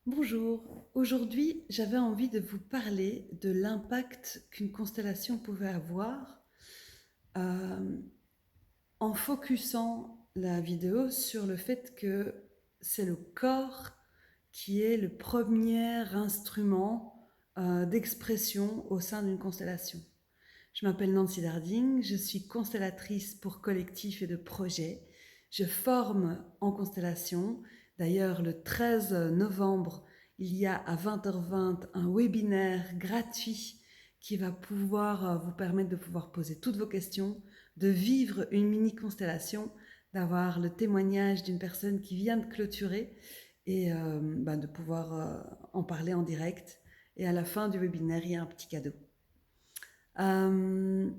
Bonjour, aujourd'hui j'avais envie de vous parler de l'impact qu'une constellation pouvait avoir euh, en focusant la vidéo sur le fait que c'est le corps qui est le premier instrument d'expression au sein d'une constellation. Je m'appelle Nancy Darding, je suis constellatrice pour collectif et de projet. Je forme en constellation. D'ailleurs, le 13 novembre, il y a à 20h20 un webinaire gratuit qui va pouvoir vous permettre de pouvoir poser toutes vos questions, de vivre une mini-constellation, d'avoir le témoignage d'une personne qui vient de clôturer et de pouvoir en parler en direct. Et à la fin du webinaire, il y a un petit cadeau. Euh,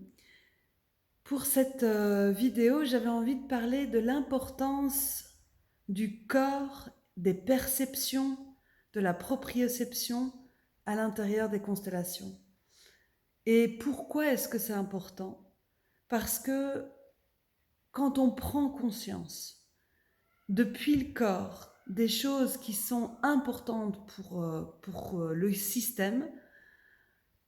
pour cette vidéo, j'avais envie de parler de l'importance du corps, des perceptions, de la proprioception à l'intérieur des constellations. Et pourquoi est-ce que c'est important? Parce que quand on prend conscience depuis le corps des choses qui sont importantes pour le système,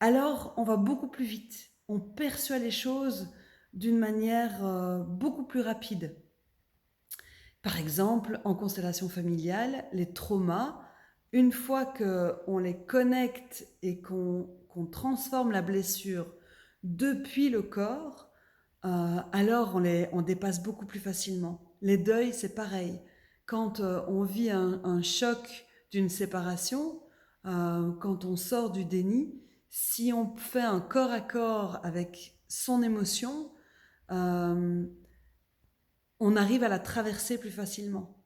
alors on va beaucoup plus vite. On perçoit les choses d'une manière beaucoup plus rapide. Par exemple, en constellation familiale, les traumas, une fois qu'on les connecte et qu'on transforme la blessure depuis le corps, alors on dépasse beaucoup plus facilement. Les deuils, c'est pareil. Quand on vit un choc d'une séparation, quand on sort du déni, si on fait un corps à corps avec son émotion, euh, on arrive à la traverser plus facilement.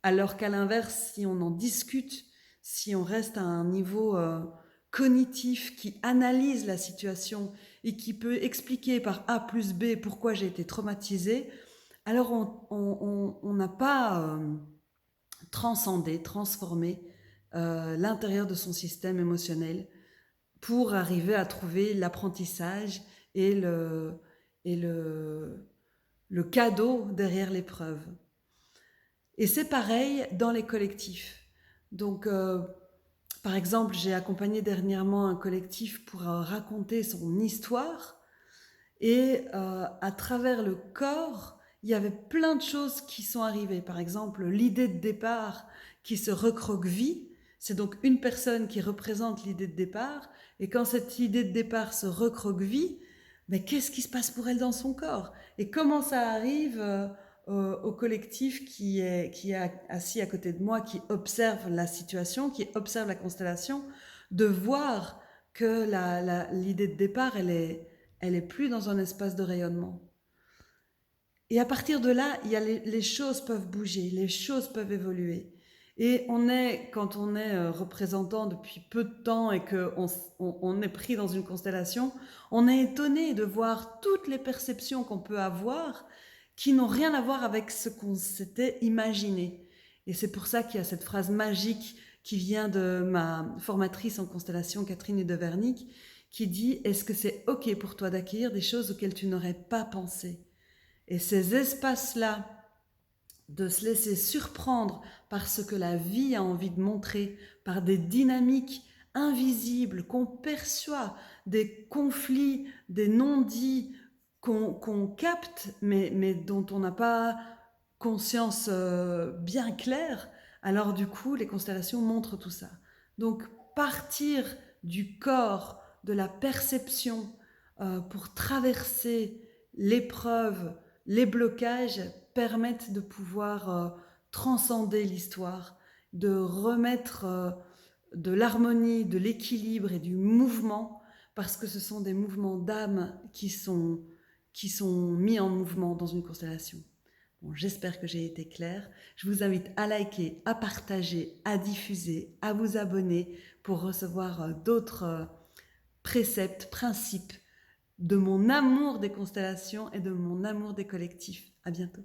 Alors qu'à l'inverse, si on en discute, si on reste à un niveau cognitif qui analyse la situation et qui peut expliquer par A plus B pourquoi j'ai été traumatisé, alors on n'a pas transcendé, transformé l'intérieur de son système émotionnel pour arriver à trouver l'apprentissage et le cadeau derrière l'épreuve. Et c'est pareil dans les collectifs. Donc, par exemple, j'ai accompagné dernièrement un collectif pour raconter son histoire. Et à travers le corps, il y avait plein de choses qui sont arrivées. Par exemple, l'idée de départ qui se recroqueville. C'est donc une personne qui représente l'idée de départ. Et quand cette idée de départ se recroqueville, mais qu'est-ce qui se passe pour elle dans son corps? Et comment ça arrive au collectif qui est assis à côté de moi, qui observe la situation, qui observe la constellation, de voir que l'idée de départ, elle est plus dans un espace de rayonnement. Et à partir de là, il y a les choses peuvent bouger, les choses peuvent évoluer. Et quand on est représentant depuis peu de temps et qu'on est pris dans une constellation, on est étonné de voir toutes les perceptions qu'on peut avoir qui n'ont rien à voir avec ce qu'on s'était imaginé. Et c'est pour ça qu'il y a cette phrase magique qui vient de ma formatrice en constellation, Catherine Devernick, qui dit « Est-ce que c'est OK pour toi d'accueillir des choses auxquelles tu n'aurais pas pensé ?» Et ces espaces-là, de se laisser surprendre par ce que la vie a envie de montrer, par des dynamiques invisibles qu'on perçoit, des conflits, des non-dits qu'on capte, mais dont on n'a pas conscience bien claire, alors du coup, les constellations montrent tout ça. Donc, partir du corps, de la perception, pour traverser l'épreuve, les blocages permettent de pouvoir transcender l'histoire, de remettre de l'harmonie, de l'équilibre et du mouvement, parce que ce sont des mouvements d'âme qui sont mis en mouvement dans une constellation. Bon, j'espère que j'ai été claire. Je vous invite à liker, à partager, à diffuser, à vous abonner pour recevoir d'autres préceptes, principes de mon amour des constellations et de mon amour des collectifs. À bientôt.